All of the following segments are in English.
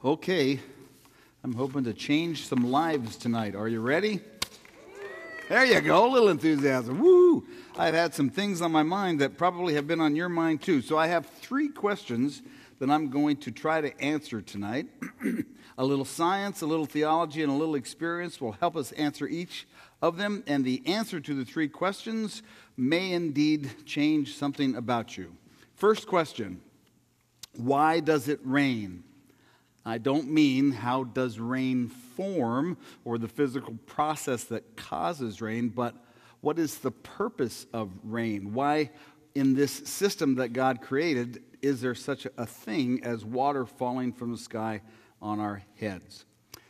Okay, I'm hoping to change some lives tonight. Are you ready? There you go, a little enthusiasm. Woo! I've had some things on my mind that probably have been on your mind too. So I have 3 questions that I'm going to try to answer tonight. A little science, a little theology, and a little experience will help us answer each of them. And the answer to the 3 questions may indeed change something about you. First question, why does it rain? I don't mean how does rain form or the physical process that causes rain, but what is the purpose of rain? Why in this system that God created is there such a thing as water falling from the sky on our heads?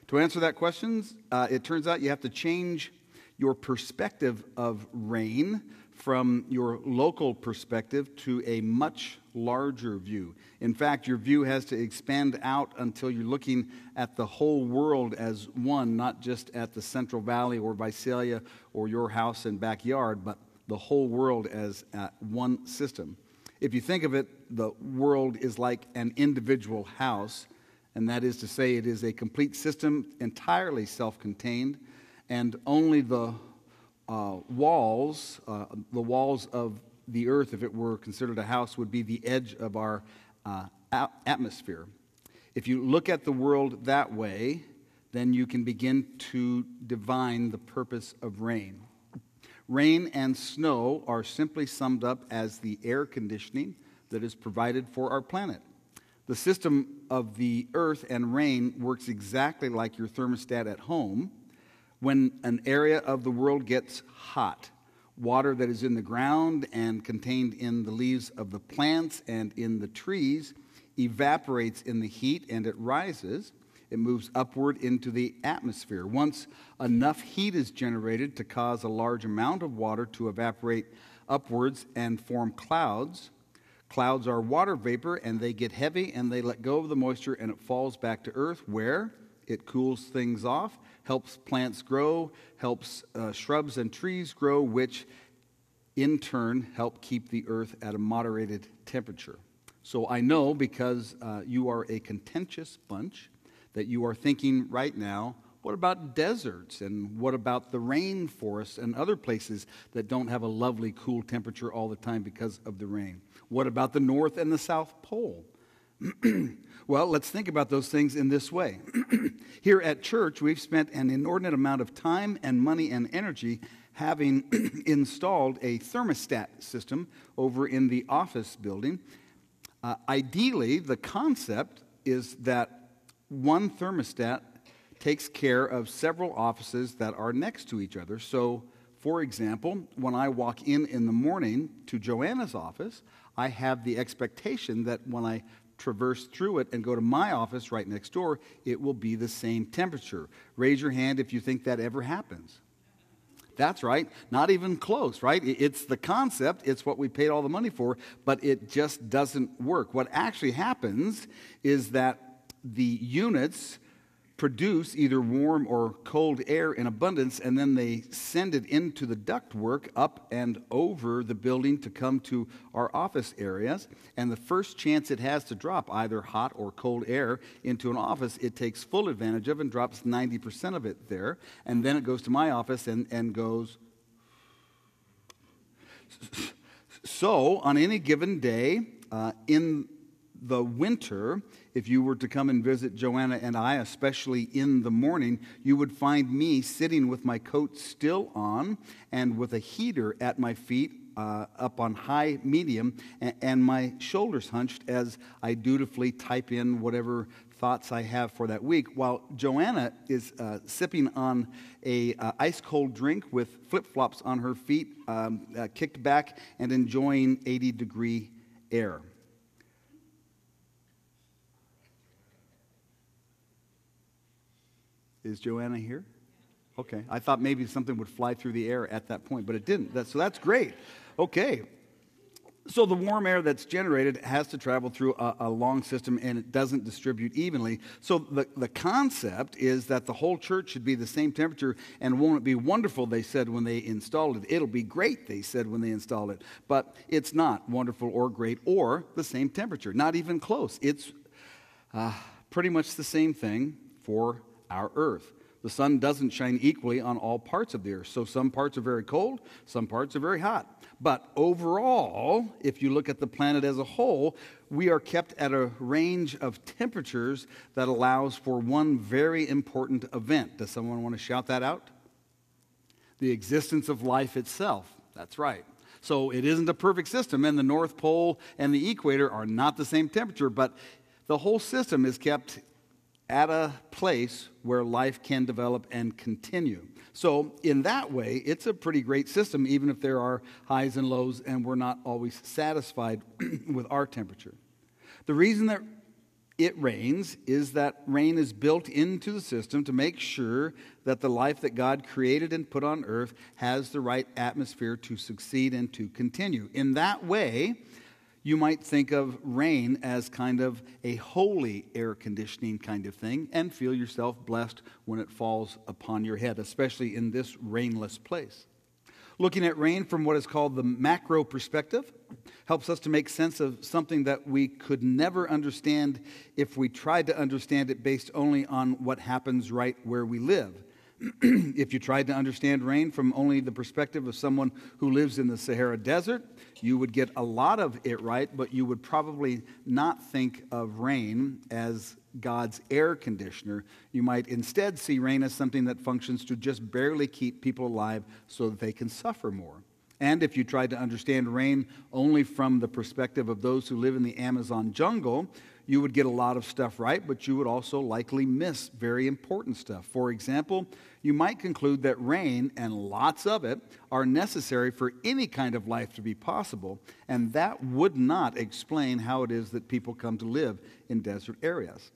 To answer that question, it turns out you have to change your perspective of rain from your local perspective to a much larger view. In fact, your view has to expand out until you're looking at the whole world as one, not just at the Central Valley or Visalia or your house and backyard, but the whole world as one system. If you think of it, the world is like an individual house, and that is to say it is a complete system, entirely self-contained, and only the walls of the earth, if it were considered a house, would be the edge of our atmosphere. If you look at the world that way, then you can begin to divine the purpose of rain. Rain and snow are simply summed up as the air conditioning that is provided for our planet. The system of the earth and rain works exactly like your thermostat at home. When an area of the world gets hot, water that is in the ground and contained in the leaves of the plants and in the trees evaporates in the heat and it rises. It moves upward into the atmosphere. Once enough heat is generated to cause a large amount of water to evaporate upwards and form clouds, clouds are water vapor and they get heavy and they let go of the moisture and it falls back to earth where it cools things off, helps plants grow, helps shrubs and trees grow, which in turn help keep the earth at a moderated temperature. So I know because you are a contentious bunch that you are thinking right now, what about deserts and what about the rainforests and other places that don't have a lovely cool temperature all the time because of the rain? What about the North and the South Pole? Well, let's think about those things in this way. Here at church, we've spent an inordinate amount of time and money and energy having installed a thermostat system over in the office building. Ideally, the concept is that one thermostat takes care of several offices that are next to each other. So, for example, when I walk in the morning to Joanna's office, I have the expectation that when I traverse through it and go to my office right next door, it will be the same temperature. Raise your hand if you think that ever happens. That's right, not even close, right? It's the concept, it's what we paid all the money for, but it just doesn't work. What actually happens is that the units produce either warm or cold air in abundance, and then they send it into the ductwork up and over the building to come to our office areas. And the first chance it has to drop either hot or cold air into an office, it takes full advantage of and drops 90% of it there. And then it goes to my office and goes. So on any given day in the winter, if you were to come and visit Joanna and I, especially in the morning, you would find me sitting with my coat still on and with a heater at my feet up on high medium and my shoulders hunched as I dutifully type in whatever thoughts I have for that week, while Joanna is sipping on a ice cold drink with flip-flops on her feet, kicked back and enjoying 80-degree air. Is Joanna here? Okay. I thought maybe something would fly through the air at that point, but it didn't. So that's great. Okay. So the warm air that's generated has to travel through a long system, and it doesn't distribute evenly. So the concept is that the whole church should be the same temperature, and won't it be wonderful, they said when they installed it. It'll be great, they said when they installed it. But it's not wonderful or great or the same temperature. Not even close. It's Pretty much the same thing for our earth. The sun doesn't shine equally on all parts of the earth. So some parts are very cold, some parts are very hot. But overall, if you look at the planet as a whole, we are kept at a range of temperatures that allows for one very important event. Does someone want to shout that out? The existence of life itself. That's right. So it isn't a perfect system, and the North Pole and the equator are not the same temperature, but the whole system is kept at a place where life can develop and continue. So in that way, it's a pretty great system, even if there are highs and lows and we're not always satisfied with our temperature. The reason that it rains is that rain is built into the system to make sure that the life that God created and put on earth has the right atmosphere to succeed and to continue. In that way, you might think of rain as kind of a holy air conditioning kind of thing and feel yourself blessed when it falls upon your head, especially in this rainless place. Looking at rain from what is called the macro perspective helps us to make sense of something that we could never understand if we tried to understand it based only on what happens right where we live. If you tried to understand rain from only the perspective of someone who lives in the Sahara Desert, you would get a lot of it right, but you would probably not think of rain as God's air conditioner. You might instead see rain as something that functions to just barely keep people alive so that they can suffer more. And if you tried to understand rain only from the perspective of those who live in the Amazon jungle, you would get a lot of stuff right, but you would also likely miss very important stuff. For example, you might conclude that rain, and lots of it, are necessary for any kind of life to be possible, and that would not explain how it is that people come to live in desert areas.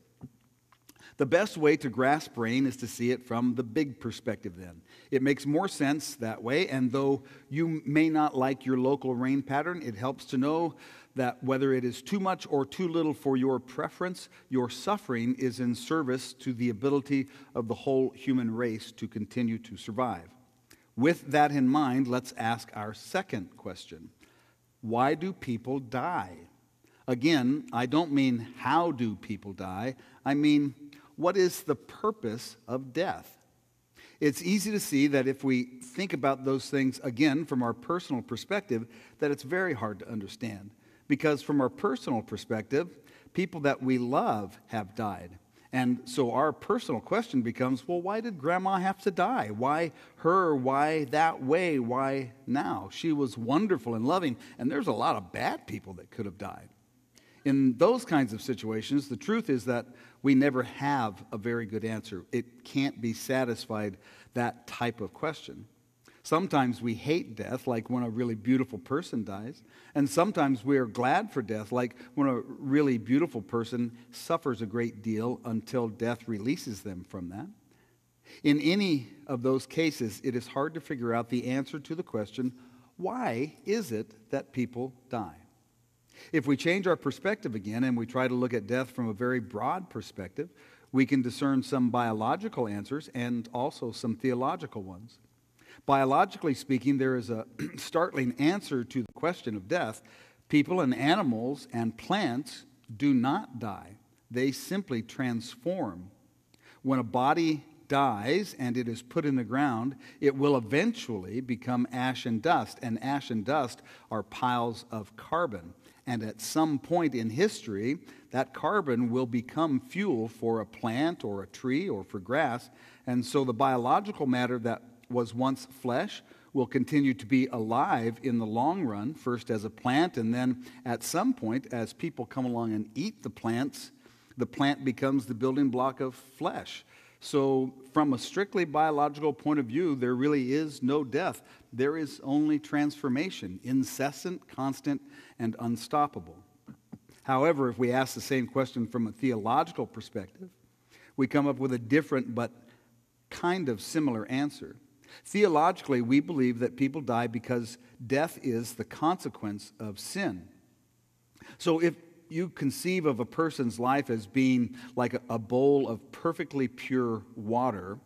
The best way to grasp rain is to see it from the big perspective then. It makes more sense that way, and though you may not like your local rain pattern, it helps to know that whether it is too much or too little for your preference, your suffering is in service to the ability of the whole human race to continue to survive. With that in mind, let's ask our second question. Why do people die? Again, I don't mean how do people die. I mean, what is the purpose of death? It's easy to see that if we think about those things, again, from our personal perspective, that it's very hard to understand. Because from our personal perspective, people that we love have died. And so our personal question becomes, well, why did Grandma have to die? Why her? Why that way? Why now? She was wonderful and loving, and there's a lot of bad people that could have died. In those kinds of situations, the truth is that we never have a very good answer. It can't be satisfied, that type of question. Sometimes we hate death, like when a really beautiful person dies. And sometimes we are glad for death, like when a really beautiful person suffers a great deal until death releases them from that. In any of those cases, it is hard to figure out the answer to the question, why is it that people die? If we change our perspective again and we try to look at death from a very broad perspective, we can discern some biological answers and also some theological ones. Biologically speaking, there is a startling answer to the question of death. People and animals and plants do not die. They simply transform. When a body dies and it is put in the ground, it will eventually become ash and dust. And ash and dust are piles of carbon. And at some point in history, that carbon will become fuel for a plant or a tree or for grass. And so the biological matter that was once flesh will continue to be alive in the long run, first as a plant, and then at some point, as people come along and eat the plants, the plant becomes the building block of flesh. So from a strictly biological point of view, there really is no death. There is only transformation, incessant, constant, and unstoppable. However, if we ask the same question from a theological perspective, we come up with a different but kind of similar answer. Theologically, we believe that people die because death is the consequence of sin. So if you conceive of a person's life as being like a bowl of perfectly pure water,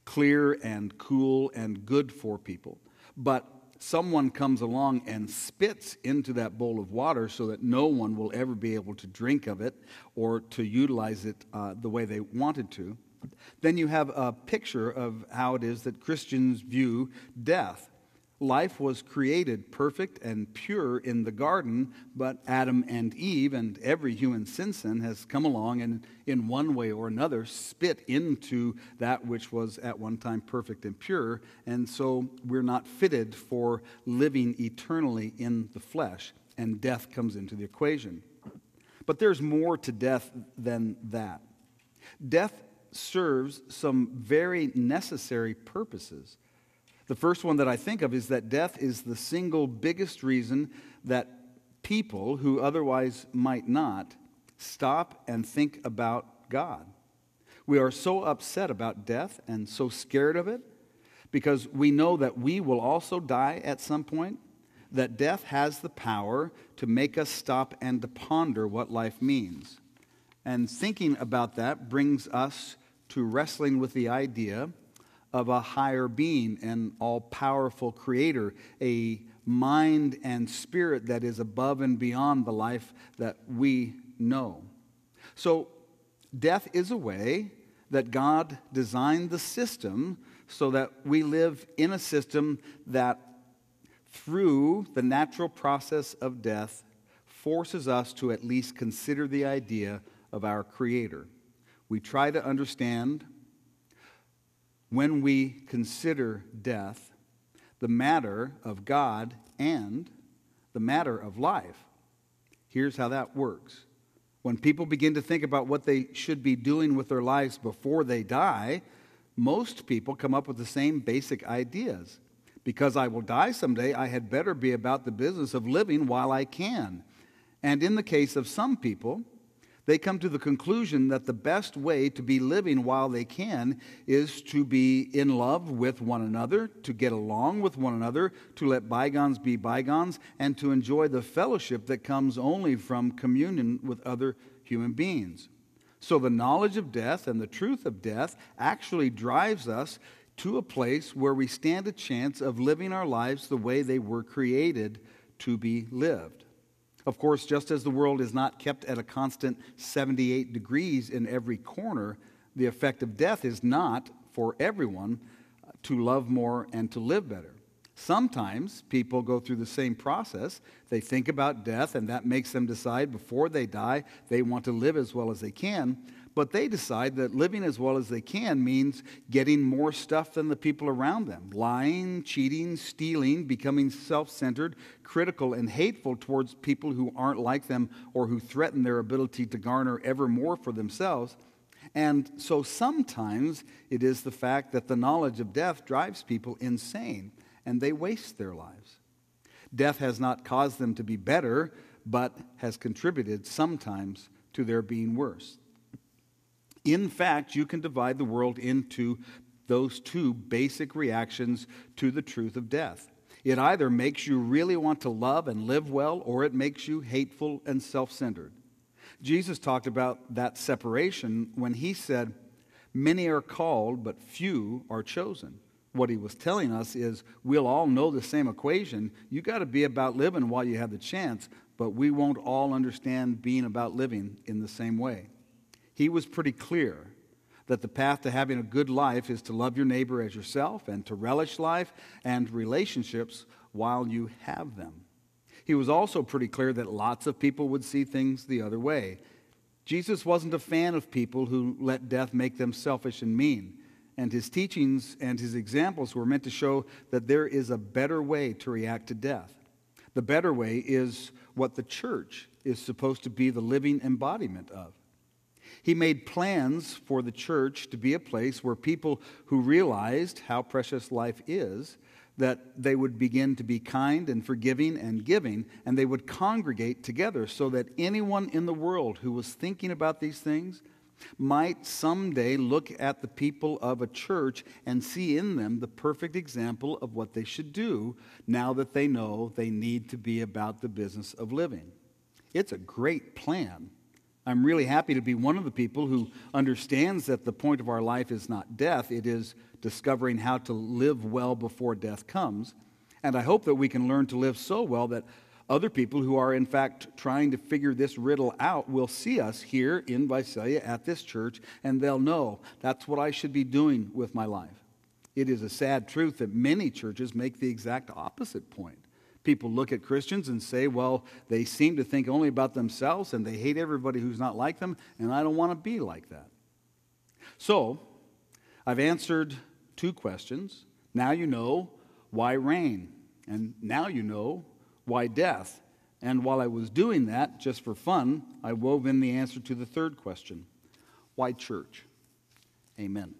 clear and cool and good for people, but someone comes along and spits into that bowl of water so that no one will ever be able to drink of it or to utilize it the way they wanted to, then you have a picture of how it is that Christians view death. Life was created perfect and pure in the garden, but Adam and Eve and every human since then has come along and in one way or another spit into that which was at one time perfect and pure, and so we're not fitted for living eternally in the flesh, and death comes into the equation. But there's more to death than that. Death serves some very necessary purposes. The first one that I think of is that death is the single biggest reason that people who otherwise might not stop and think about God. We are so upset about death and so scared of it because we know that we will also die at some point, that death has the power to make us stop and to ponder what life means. And thinking about that brings us to wrestling with the idea of a higher being, an all-powerful creator, a mind and spirit that is above and beyond the life that we know. So death is a way that God designed the system so that we live in a system that, through the natural process of death, forces us to at least consider the idea of our Creator. We try to understand, when we consider death, the matter of God and the matter of life. Here's how that works. When people begin to think about what they should be doing with their lives before they die, most people come up with the same basic ideas. Because I will die someday, I had better be about the business of living while I can. And in the case of some people, they come to the conclusion that the best way to be living while they can is to be in love with one another, to get along with one another, to let bygones be bygones, and to enjoy the fellowship that comes only from communion with other human beings. So the knowledge of death and the truth of death actually drives us to a place where we stand a chance of living our lives the way they were created to be lived. Of course, just as the world is not kept at a constant 78 degrees in every corner, the effect of death is not for everyone to love more and to live better. Sometimes people go through the same process. They think about death, and that makes them decide before they die they want to live as well as they can. But they decide that living as well as they can means getting more stuff than the people around them. Lying, cheating, stealing, becoming self-centered, critical, and hateful towards people who aren't like them or who threaten their ability to garner ever more for themselves. And so sometimes it is the fact that the knowledge of death drives people insane, and they waste their lives. Death has not caused them to be better, but has contributed sometimes to their being worse. In fact, you can divide the world into those two basic reactions to the truth of death. It either makes you really want to love and live well, or it makes you hateful and self-centered. Jesus talked about that separation when he said, "Many are called, but few are chosen." What he was telling us is, we'll all know the same equation. You got to be about living while you have the chance, but we won't all understand being about living in the same way. He was pretty clear that the path to having a good life is to love your neighbor as yourself and to relish life and relationships while you have them. He was also pretty clear that lots of people would see things the other way. Jesus wasn't a fan of people who let death make them selfish and mean, and his teachings and his examples were meant to show that there is a better way to react to death. The better way is what the church is supposed to be the living embodiment of. He made plans for the church to be a place where people who realized how precious life is, that they would begin to be kind and forgiving and giving, and they would congregate together so that anyone in the world who was thinking about these things might someday look at the people of a church and see in them the perfect example of what they should do now that they know they need to be about the business of living. It's a great plan. I'm really happy to be one of the people who understands that the point of our life is not death, it is discovering how to live well before death comes. And I hope that we can learn to live so well that other people who are, in fact, trying to figure this riddle out will see us here in Visalia at this church, and they'll know that's what I should be doing with my life. It is a sad truth that many churches make the exact opposite point. People look at Christians and say, well, they seem to think only about themselves, and they hate everybody who's not like them, and I don't want to be like that. So, I've answered 2 questions. Now you know why rain, and now you know why death. And while I was doing that, just for fun, I wove in the answer to the 3rd question. Why church? Amen.